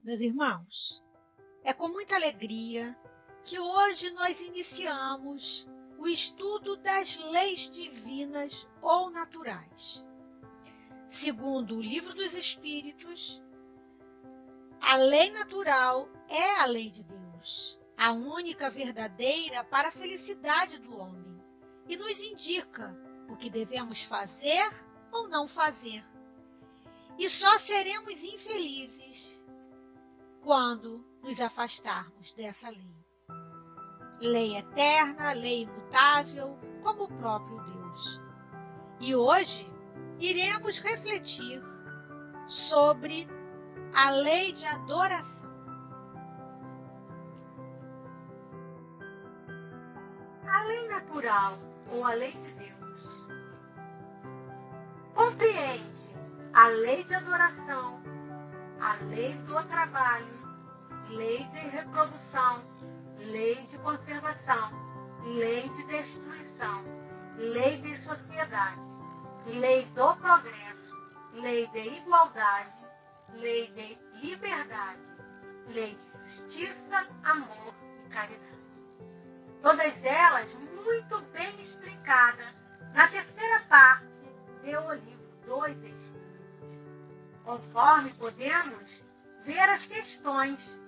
Meus irmãos, é com muita alegria que hoje nós iniciamos o estudo das leis divinas ou naturais. Segundo o Livro dos Espíritos, a lei natural é a lei de Deus, a única verdadeira para a felicidade do homem, e nos indica o que devemos fazer ou não fazer. E só seremos infelizes quando nos afastarmos dessa lei. Lei eterna, lei imutável, como o próprio Deus. E hoje iremos refletir sobre a lei de adoração. A lei natural, ou a lei de Deus, compreende a lei de adoração, a lei do trabalho, lei de reprodução, lei de conservação, lei de destruição, lei de sociedade, lei do progresso, lei de igualdade, lei de liberdade, lei de justiça, amor e caridade. Todas elas muito bem explicadas na terceira parte do livro dos Espíritos, conforme podemos ver as questões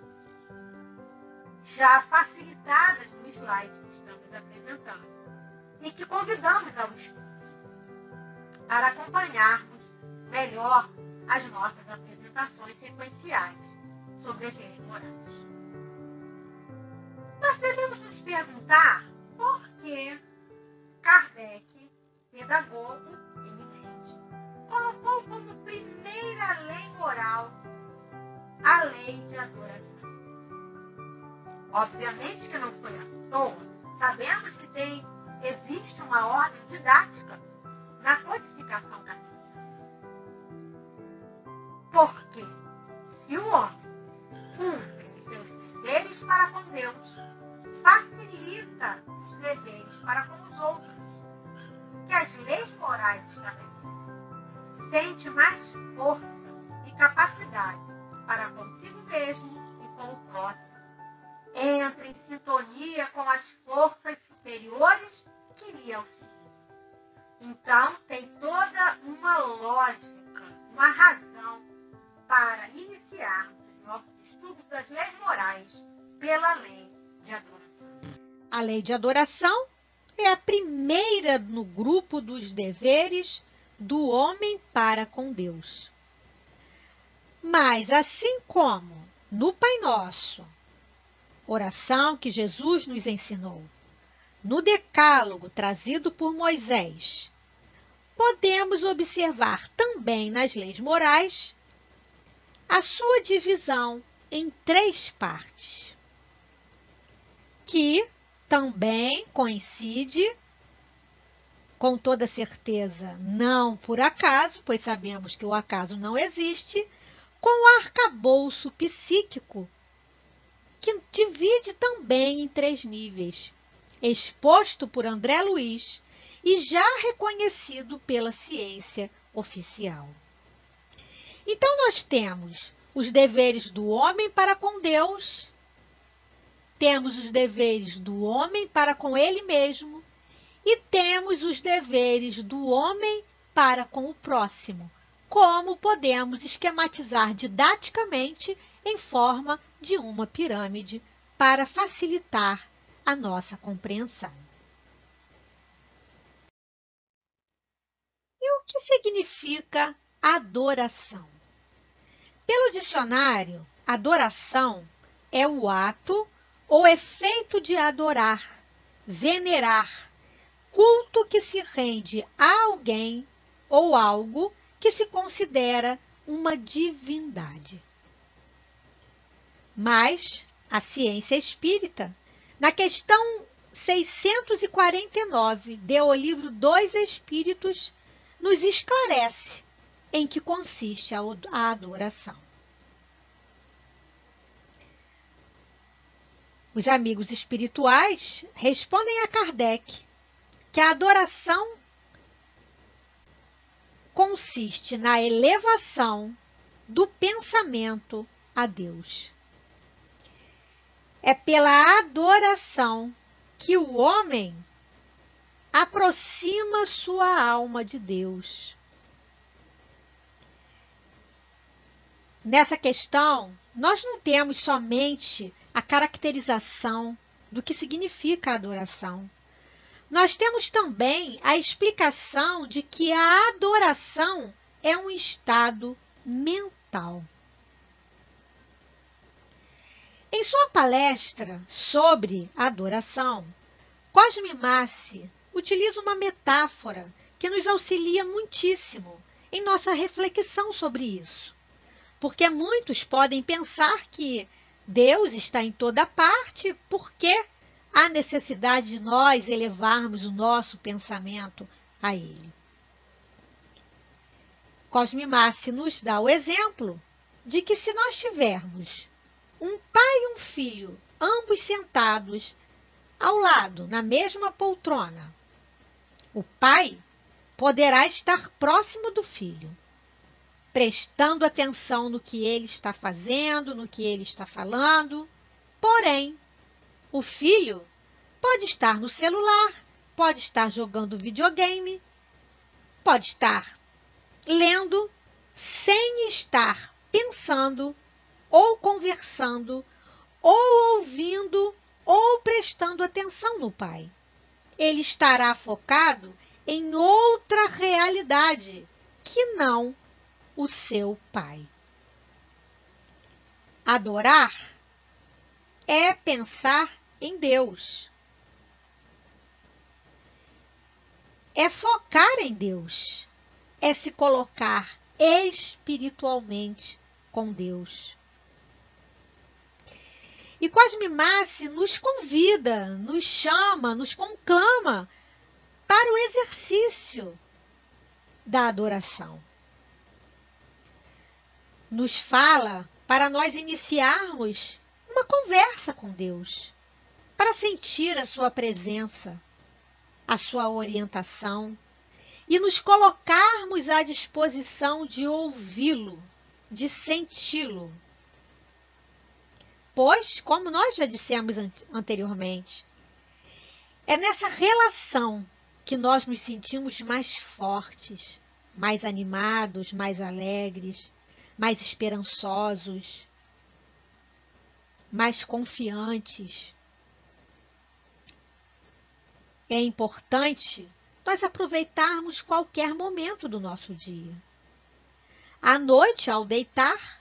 já facilitadas no slide que estamos apresentando e que convidamos ao estudo para acompanharmos melhor as nossas apresentações sequenciais sobre as leis morais. Nós devemos nos perguntar por que Kardec, pedagogo eminente, colocou como primeira lei moral a lei de adoração. Obviamente que não foi à toa. Sabemos que existe uma ordem didática na codificação cartesiana. Porque se o homem cumpre os seus deveres para com Deus, facilita os deveres para com os outros, que as leis morais estabelecem, sente mais força e capacidade para consigo mesmo e com o próximo. Entra em sintonia com as forças superiores que lhe auxiliam. Então, tem toda uma lógica, uma razão para iniciarmos os nossos estudos das leis morais pela lei de adoração. A lei de adoração é a primeira no grupo dos deveres do homem para com Deus. Mas, assim como no Pai Nosso, oração que Jesus nos ensinou, no Decálogo trazido por Moisés, podemos observar também nas leis morais a sua divisão em 3 partes, que também coincide, com toda certeza, não por acaso, pois sabemos que o acaso não existe, com o arcabouço psíquico, que divide também em 3 níveis, exposto por André Luiz e já reconhecido pela ciência oficial. Então, nós temos os deveres do homem para com Deus, temos os deveres do homem para com ele mesmo e temos os deveres do homem para com o próximo, como podemos esquematizar didaticamente em forma de uma pirâmide para facilitar a nossa compreensão. E o que significa adoração? Pelo dicionário, adoração é o ato ou efeito de adorar, venerar, culto que se rende a alguém ou algo que se considera uma divindade. Mas a ciência espírita, na questão 649 do Livro dos Espíritos, nos esclarece em que consiste a adoração. Os amigos espirituais respondem a Kardec que a adoração consiste na elevação do pensamento a Deus. É pela adoração que o homem aproxima sua alma de Deus. Nessa questão, nós não temos somente a caracterização do que significa a adoração. Nós temos também a explicação de que a adoração é um estado mental. Em sua palestra sobre adoração, Cosme Massi utiliza uma metáfora que nos auxilia muitíssimo em nossa reflexão sobre isso. Porque muitos podem pensar que Deus está em toda parte, porque há necessidade de nós elevarmos o nosso pensamento a Ele. Cosme Massi nos dá o exemplo de que se nós tivermos um pai e um filho, ambos sentados ao lado, na mesma poltrona, o pai poderá estar próximo do filho, prestando atenção no que ele está fazendo, no que ele está falando. Porém, o filho pode estar no celular, pode estar jogando videogame, pode estar lendo, sem estar pensando, ou conversando, ou ouvindo, ou prestando atenção no pai. Ele estará focado em outra realidade, que não o seu pai. Adorar é pensar em Deus. É focar em Deus. É se colocar espiritualmente com Deus. E Cosme Massi nos convida, nos chama, nos conclama para o exercício da adoração. Nos fala para nós iniciarmos uma conversa com Deus, para sentir a sua presença, a sua orientação e nos colocarmos à disposição de ouvi-lo, de senti-lo. Pois, como nós já dissemos anteriormente, é nessa relação que nós nos sentimos mais fortes, mais animados, mais alegres, mais esperançosos, mais confiantes. É importante nós aproveitarmos qualquer momento do nosso dia. À noite, ao deitar,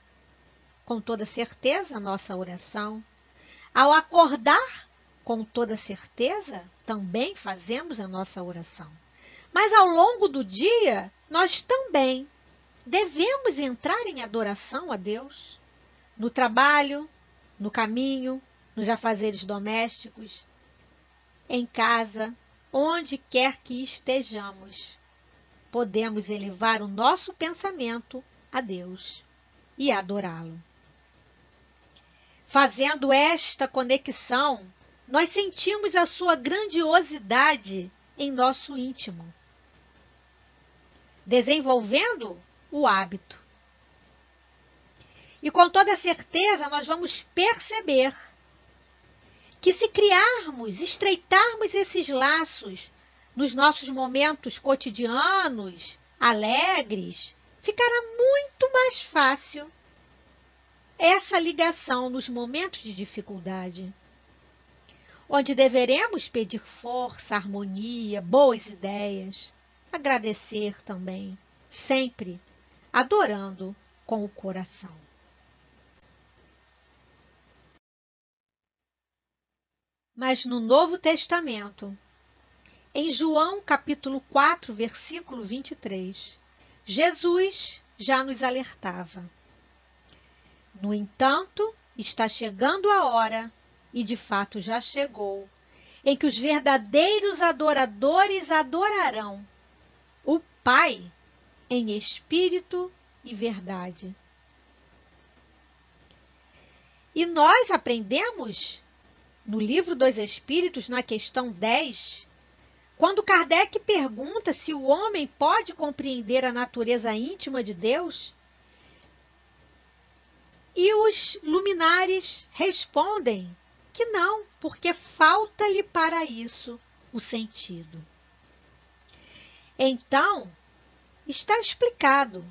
com toda certeza, a nossa oração. Ao acordar, com toda certeza, também fazemos a nossa oração. Mas ao longo do dia, nós também devemos entrar em adoração a Deus, no trabalho, no caminho, nos afazeres domésticos, em casa, onde quer que estejamos. Podemos elevar o nosso pensamento a Deus e adorá-lo. Fazendo esta conexão, nós sentimos a sua grandiosidade em nosso íntimo, desenvolvendo o hábito. E com toda certeza nós vamos perceber que se criarmos, estreitarmos esses laços nos nossos momentos cotidianos, alegres, ficará muito mais fácil essa ligação nos momentos de dificuldade, onde deveremos pedir força, harmonia, boas ideias, agradecer também, sempre adorando com o coração. Mas no Novo Testamento, em João capítulo 4, versículo 23, Jesus já nos alertava. No entanto, está chegando a hora, e de fato já chegou, em que os verdadeiros adoradores adorarão o Pai em espírito e verdade. E nós aprendemos no Livro dos Espíritos, na questão 10, quando Kardec pergunta se o homem pode compreender a natureza íntima de Deus, e o os luminares respondem que não, porque falta-lhe para isso o sentido. Então, está explicado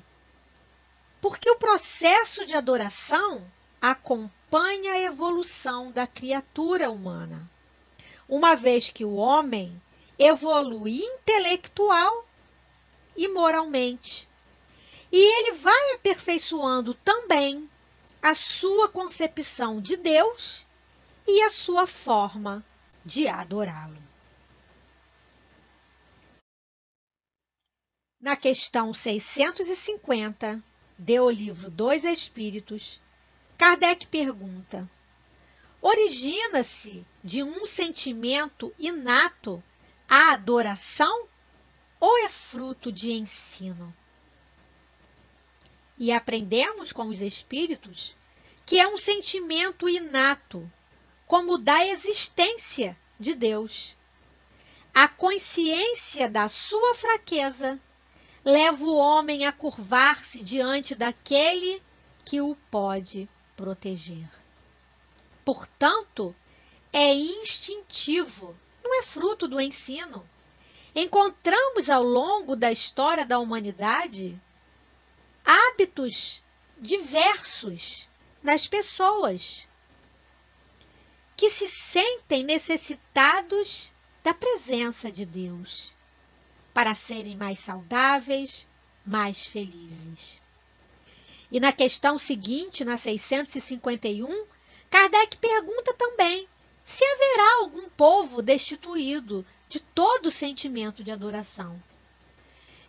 porque o processo de adoração acompanha a evolução da criatura humana, uma vez que o homem evolui intelectual e moralmente, e ele vai aperfeiçoando também a sua concepção de Deus e a sua forma de adorá-lo. Na questão 650 do livro Dos Espíritos, Kardec pergunta: origina-se de um sentimento inato a adoração ou é fruto de ensino? E aprendemos com os Espíritos que é um sentimento inato, como o da existência de Deus. A consciência da sua fraqueza leva o homem a curvar-se diante daquele que o pode proteger. Portanto, é instintivo, não é fruto do ensino. Encontramos ao longo da história da humanidade hábitos diversos nas pessoas que se sentem necessitados da presença de Deus para serem mais saudáveis, mais felizes. E na questão seguinte, na 651, Kardec pergunta também se haverá algum povo destituído de todo sentimento de adoração.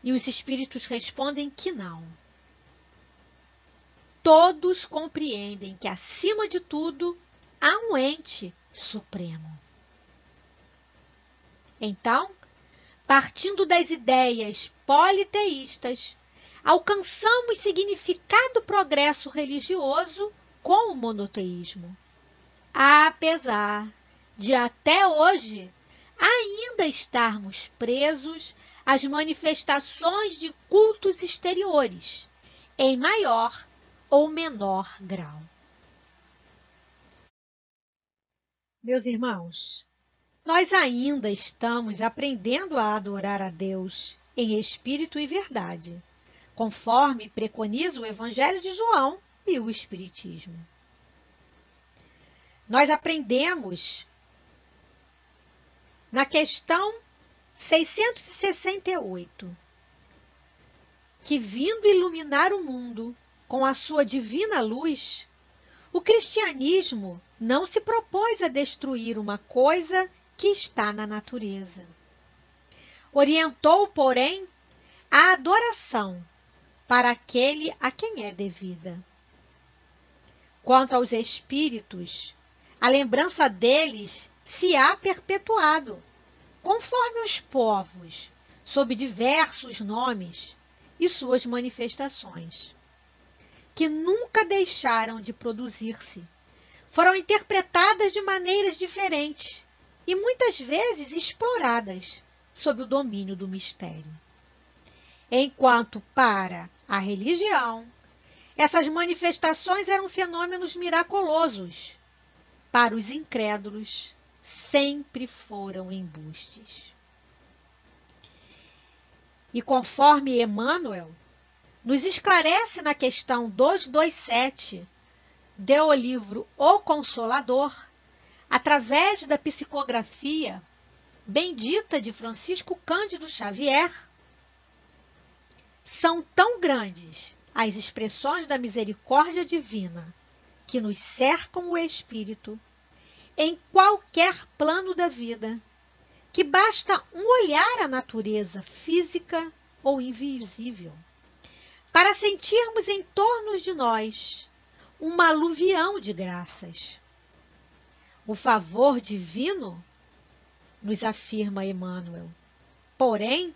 E os Espíritos respondem que não. Todos compreendem que, acima de tudo, há um ente supremo. Então, partindo das ideias politeístas, alcançamos significado progresso religioso com o monoteísmo. Apesar de até hoje ainda estarmos presos às manifestações de cultos exteriores, em maior ou menor grau. Meus irmãos, nós ainda estamos aprendendo a adorar a Deus em espírito e verdade, conforme preconiza o Evangelho de João e o Espiritismo. Nós aprendemos na questão 668 que, vindo iluminar o mundo com a sua divina luz, o cristianismo não se propôs a destruir uma coisa que está na natureza. Orientou, porém, a adoração para aquele a quem é devida. Quanto aos espíritos, a lembrança deles se há perpetuado, conforme os povos, sob diversos nomes e suas manifestações, que nunca deixaram de produzir-se, foram interpretadas de maneiras diferentes e muitas vezes exploradas sob o domínio do mistério. Enquanto para a religião, essas manifestações eram fenômenos miraculosos, para os incrédulos sempre foram embustes. E conforme Emmanuel nos esclarece na questão 227 do livro O Consolador, através da psicografia bendita de Francisco Cândido Xavier, são tão grandes as expressões da misericórdia divina que nos cercam o espírito em qualquer plano da vida, que basta um olhar à natureza física ou invisível para sentirmos em torno de nós uma aluvião de graças. O favor divino, nos afirma Emmanuel, porém,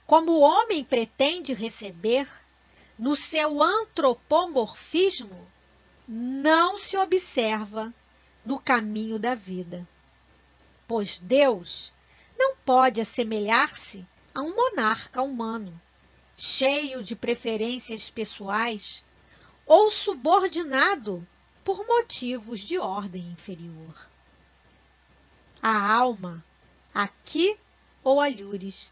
como o homem pretende receber, no seu antropomorfismo, não se observa no caminho da vida, pois Deus não pode assemelhar-se a um monarca humano, cheio de preferências pessoais, ou subordinado por motivos de ordem inferior. A alma, aqui ou alhures,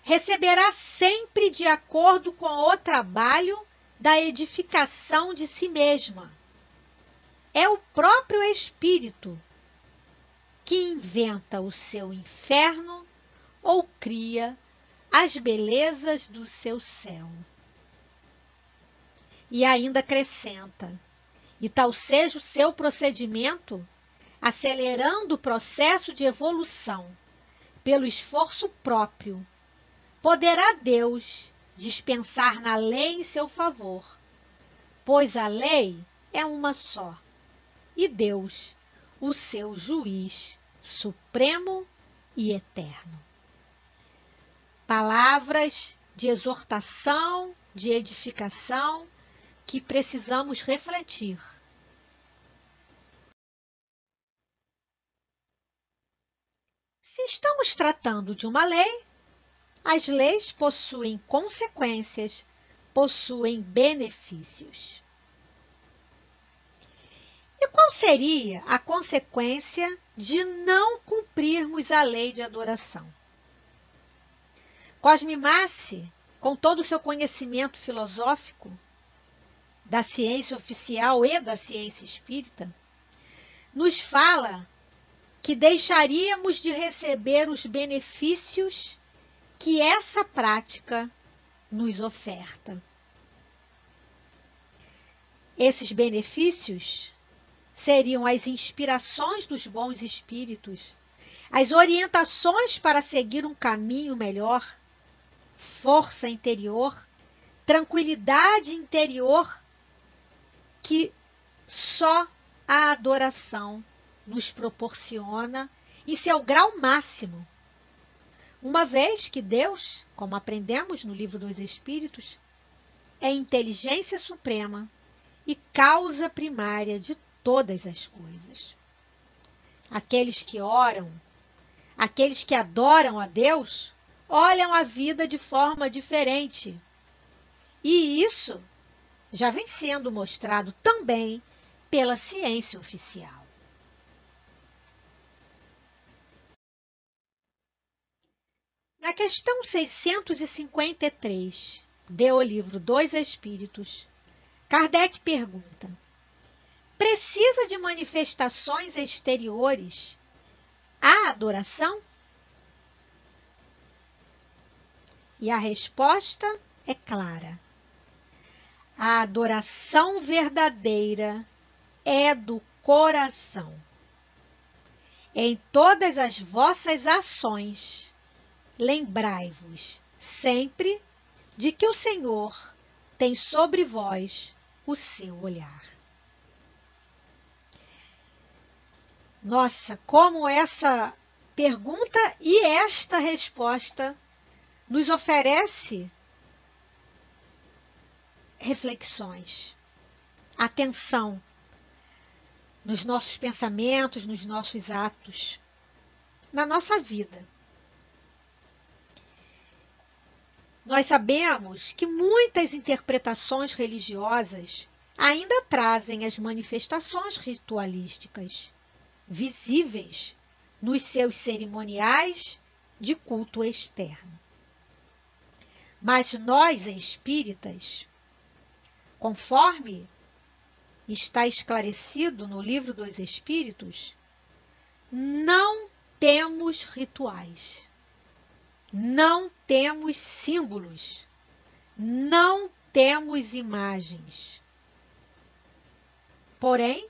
receberá sempre de acordo com o trabalho da edificação de si mesma. É o próprio espírito que inventa o seu inferno ou cria as belezas do seu céu. E ainda acrescenta: e tal seja o seu procedimento, acelerando o processo de evolução pelo esforço próprio, poderá Deus dispensar na lei em seu favor, pois a lei é uma só, e Deus, o seu juiz supremo e eterno. Palavras de exortação, de edificação, que precisamos refletir. Se estamos tratando de uma lei, as leis possuem consequências, possuem benefícios. E qual seria a consequência de não cumprirmos a lei de adoração? Cosme Massi, com todo o seu conhecimento filosófico da ciência oficial e da ciência espírita, nos fala que deixaríamos de receber os benefícios que essa prática nos oferta. Esses benefícios seriam as inspirações dos bons espíritos, as orientações para seguir um caminho melhor, força interior, tranquilidade interior, que só a adoração nos proporciona em seu grau máximo. Uma vez que Deus, como aprendemos no Livro dos Espíritos, é inteligência suprema e causa primária de todas as coisas. Aqueles que oram, aqueles que adoram a Deus, olham a vida de forma diferente. E isso já vem sendo mostrado também pela ciência oficial. Na questão 653 de O Livro dos Espíritos, Kardec pergunta: precisa de manifestações exteriores a adoração? E a resposta é clara. A adoração verdadeira é do coração. Em todas as vossas ações, lembrai-vos sempre de que o Senhor tem sobre vós o seu olhar. Nossa, como essa pergunta e esta resposta nos oferece reflexões, atenção nos nossos pensamentos, nos nossos atos, na nossa vida. Nós sabemos que muitas interpretações religiosas ainda trazem as manifestações ritualísticas visíveis nos seus cerimoniais de culto externo. Mas nós, espíritas, conforme está esclarecido no Livro dos Espíritos, não temos rituais, não temos símbolos, não temos imagens. Porém,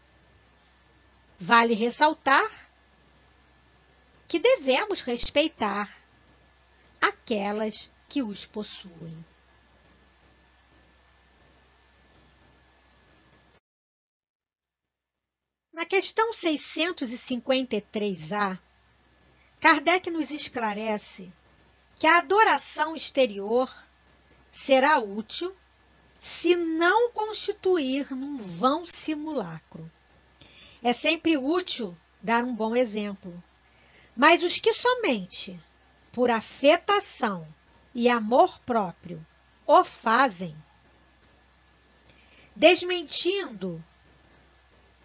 vale ressaltar que devemos respeitar aquelas que os possuem. Na questão 653A, Kardec nos esclarece que a adoração exterior será útil se não constituir num vão simulacro. É sempre útil dar um bom exemplo, mas os que somente por afetação e amor próprio o fazem, desmentindo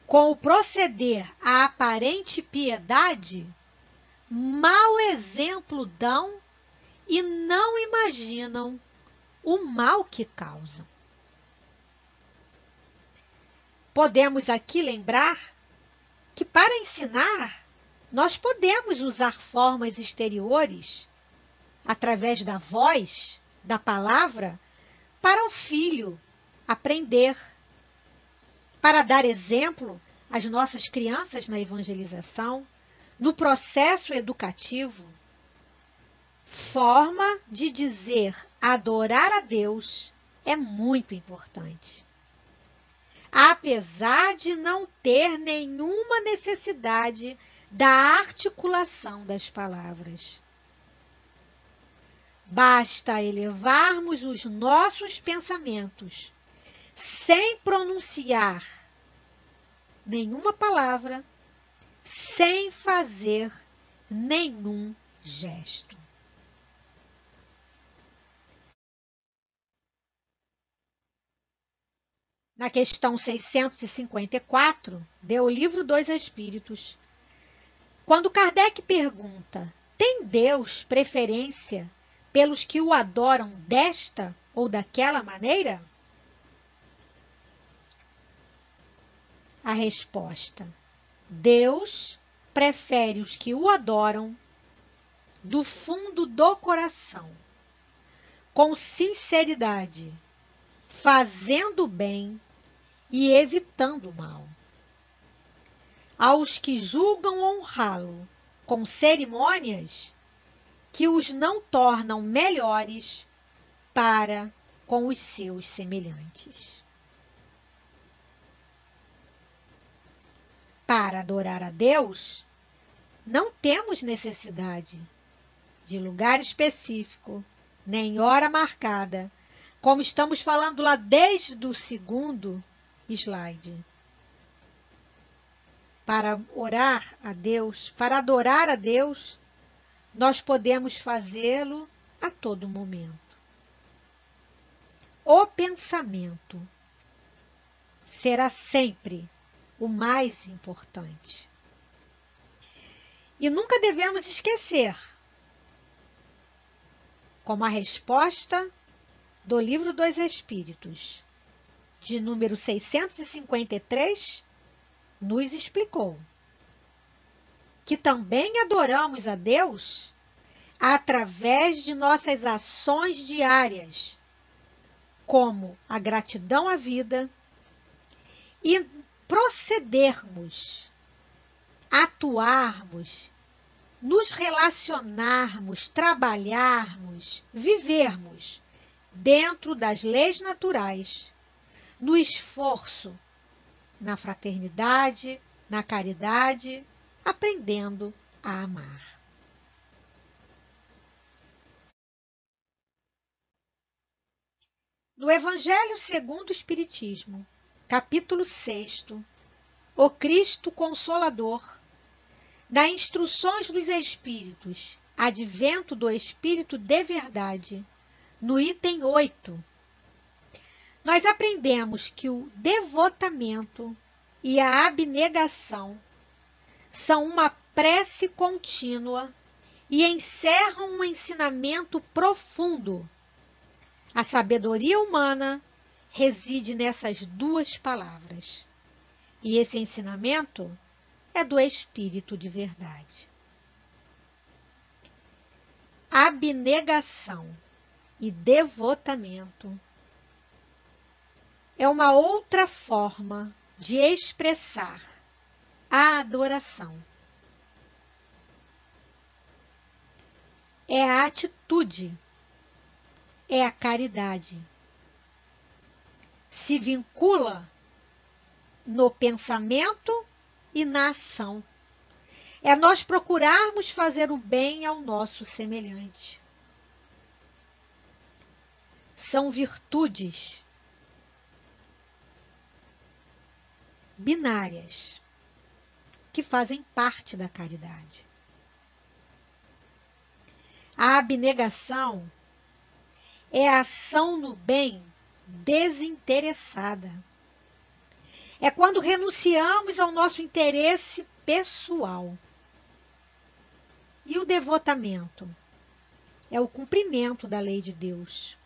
com o proceder a aparente piedade, mau exemplo dão e não imaginam o mal que causam. Podemos aqui lembrar que para ensinar, nós podemos usar formas exteriores, através da voz, da palavra, para o filho aprender, para dar exemplo às nossas crianças na evangelização, no processo educativo. Forma de dizer adorar a Deus é muito importante. Apesar de não ter nenhuma necessidade da articulação das palavras. Basta elevarmos os nossos pensamentos sem pronunciar nenhuma palavra, sem fazer nenhum gesto. Na questão 654, do livro dos Espíritos, quando Kardec pergunta: tem Deus preferência pelos que o adoram desta ou daquela maneira? A resposta: Deus prefere os que o adoram do fundo do coração, com sinceridade, fazendo o bem e evitando o mal. Aos que julgam honrá-lo com cerimônias que os não tornam melhores para com os seus semelhantes. Para adorar a Deus, não temos necessidade de lugar específico, nem hora marcada, como estamos falando lá desde o segundo slide. Para orar a Deus, para adorar a Deus, nós podemos fazê-lo a todo momento. O pensamento será sempre o mais importante. E nunca devemos esquecer, como a resposta do Livro dos Espíritos, de número 653, nos explicou que também adoramos a Deus através de nossas ações diárias, como a gratidão à vida e procedermos, atuarmos, nos relacionarmos, trabalharmos, vivermos dentro das leis naturais, no esforço, na fraternidade, na caridade, aprendendo a amar. No Evangelho segundo o Espiritismo, capítulo 6, O Cristo Consolador, das Instruções dos Espíritos, Advento do Espírito de Verdade, no item 8, nós aprendemos que o devotamento e a abnegação são uma prece contínua e encerram um ensinamento profundo. A sabedoria humana reside nessas duas palavras. E esse ensinamento é do Espírito de verdade. Abnegação e devotamento é uma outra forma de expressar a adoração. É a atitude, é a caridade. Se vincula no pensamento e na ação. É nós procurarmos fazer o bem ao nosso semelhante. São virtudes binárias que fazem parte da caridade. A abnegação é a ação no bem desinteressada. É quando renunciamos ao nosso interesse pessoal. E o devotamento? É o cumprimento da lei de Deus.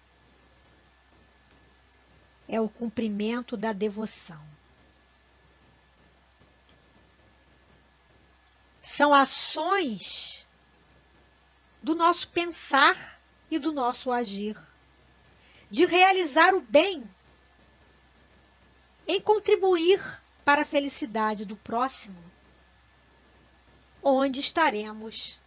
É o cumprimento da devoção. São ações do nosso pensar e do nosso agir, de realizar o bem, em contribuir para a felicidade do próximo, onde estaremos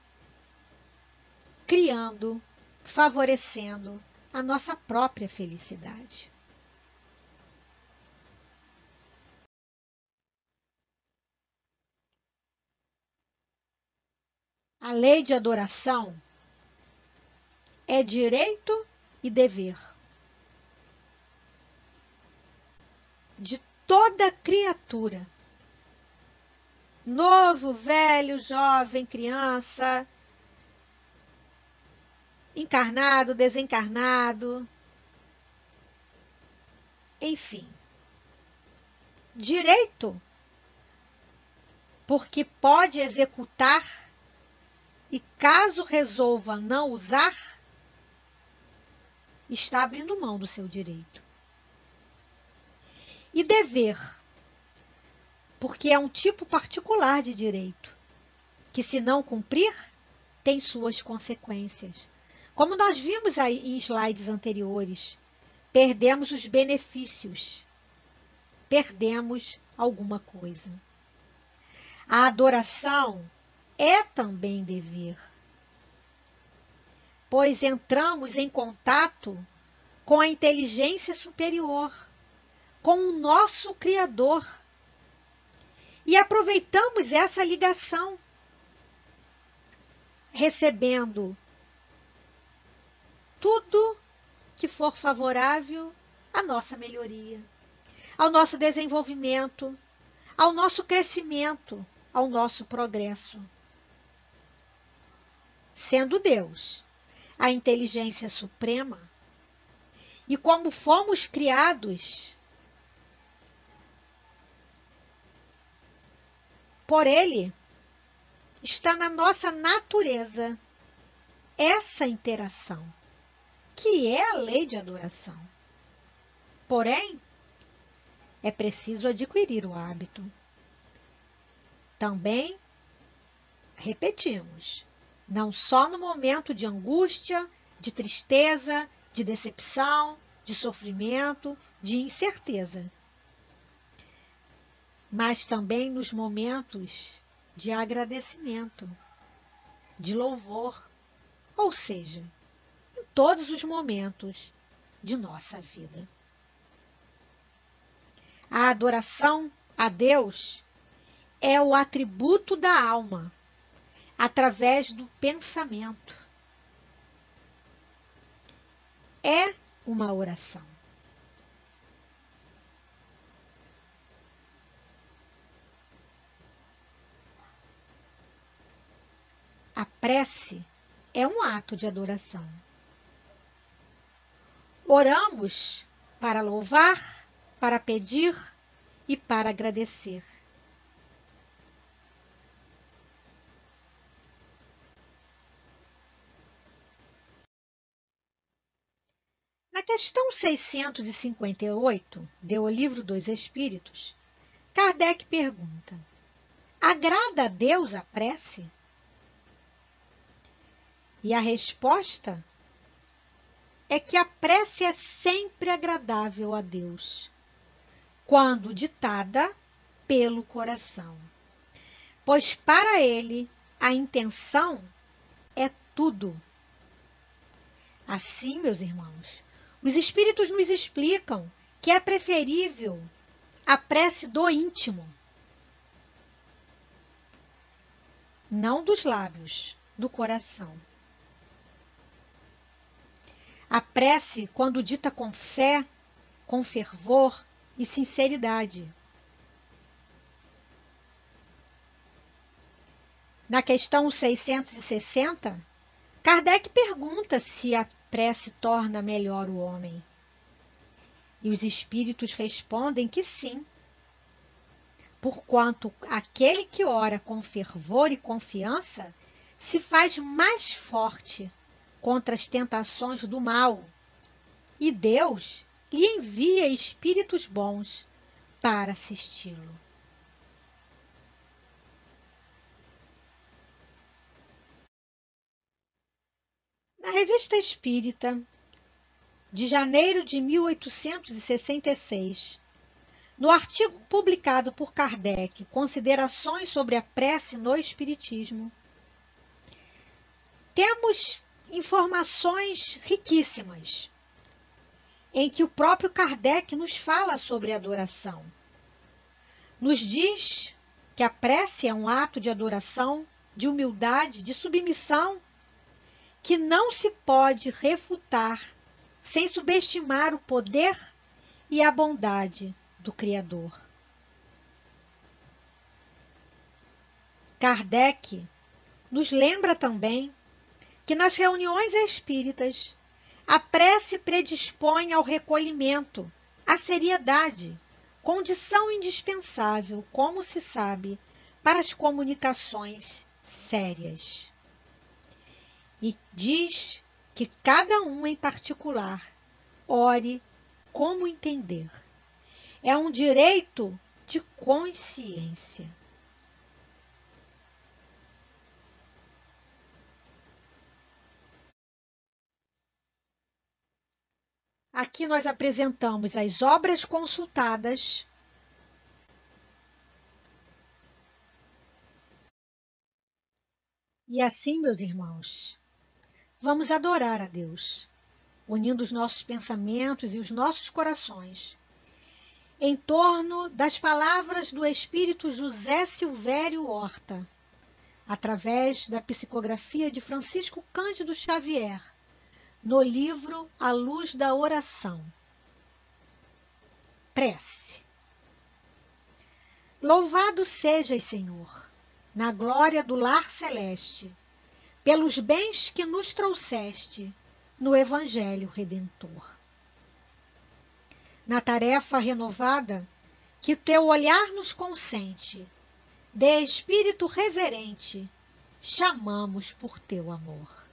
criando, favorecendo a nossa própria felicidade. A lei de adoração é direito e dever de toda criatura, novo, velho, jovem, criança, encarnado, desencarnado, enfim. Direito, porque pode executar e, caso resolva não usar, está abrindo mão do seu direito. E dever, porque é um tipo particular de direito, que, se não cumprir, tem suas consequências. Como nós vimos aí em slides anteriores, perdemos os benefícios, perdemos alguma coisa. A adoração é também dever, pois entramos em contato com a inteligência superior, com o nosso Criador, e aproveitamos essa ligação, recebendo tudo que for favorável à nossa melhoria, ao nosso desenvolvimento, ao nosso crescimento, ao nosso progresso. Sendo Deus a inteligência suprema, e como fomos criados por Ele, está na nossa natureza essa interação, que é a lei de adoração. Porém, é preciso adquirir o hábito. Também, repetimos, não só no momento de angústia, de tristeza, de decepção, de sofrimento, de incerteza, mas também nos momentos de agradecimento, de louvor, ou seja, em todos os momentos de nossa vida. A adoração a Deus é o atributo da alma, através do pensamento. É uma oração. A prece é um ato de adoração. Oramos para louvar, para pedir e para agradecer. Na questão 658 de O Livro dos Espíritos, Kardec pergunta: agrada a Deus a prece? E a resposta é que a prece é sempre agradável a Deus, quando ditada pelo coração, pois para Ele a intenção é tudo. Assim, meus irmãos, os Espíritos nos explicam que é preferível a prece do íntimo, não dos lábios, do coração. A prece, quando dita com fé, com fervor e sinceridade. Na questão 660, Kardec pergunta se a prece torna melhor o homem. E os espíritos respondem que sim, porquanto aquele que ora com fervor e confiança se faz mais forte contra as tentações do mal, e Deus lhe envia espíritos bons para assisti-lo. Na Revista Espírita, de janeiro de 1866, no artigo publicado por Kardec, Considerações sobre a prece no Espiritismo, temos informações riquíssimas, em que o próprio Kardec nos fala sobre a adoração. Nos diz que a prece é um ato de adoração, de humildade, de submissão, que não se pode refutar sem subestimar o poder e a bondade do Criador. Kardec nos lembra também que nas reuniões espíritas a prece predispõe ao recolhimento, à seriedade, condição indispensável, como se sabe, para as comunicações sérias. E diz que cada um em particular ore como entender. É um direito de consciência. Aqui nós apresentamos as obras consultadas e assim, meus irmãos, vamos adorar a Deus, unindo os nossos pensamentos e os nossos corações em torno das palavras do Espírito José Silvério Horta, através da psicografia de Francisco Cândido Xavier, no livro A Luz da Oração. Prece. Louvado sejas, Senhor, na glória do lar celeste, pelos bens que nos trouxeste no Evangelho Redentor. Na tarefa renovada que teu olhar nos consente, de espírito reverente, chamamos por teu amor.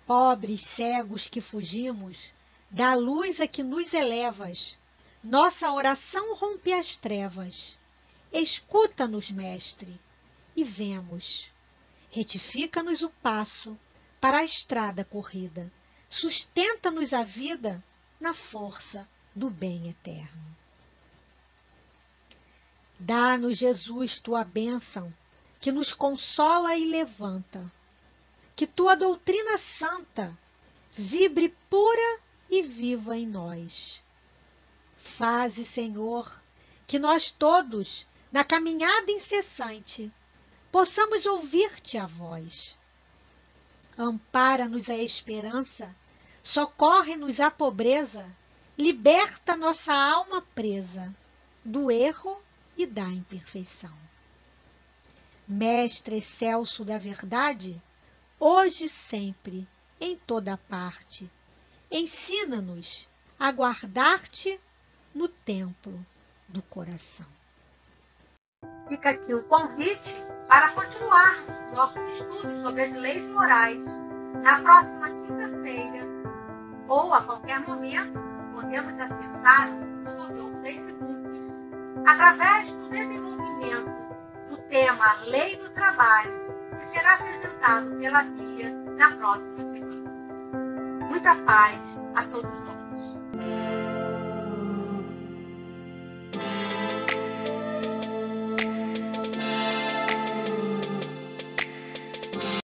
Pobres cegos que fugimos da luz a que nos elevas, nossa oração rompe as trevas. Escuta-nos, Mestre, e vemos. Retifica-nos o passo para a estrada corrida. Sustenta-nos a vida na força do bem eterno. Dá-nos, Jesus, tua bênção, que nos consola e levanta. Que tua doutrina santa vibre pura e viva em nós. Faze, Senhor, que nós todos, na caminhada incessante, possamos ouvir-te a voz. Ampara-nos a esperança, socorre-nos a pobreza, liberta nossa alma presa do erro e da imperfeição. Mestre excelso da verdade, hoje e sempre, em toda parte, ensina-nos a guardar-te no templo do coração. Fica aqui o convite para continuarmos nossos estudos sobre as leis morais na próxima quinta-feira, ou a qualquer momento podemos acessar o YouTube ou o Facebook através do desenvolvimento do tema Lei do Trabalho, que será apresentado pela Bíblia na próxima semana. Muita paz a todos nós.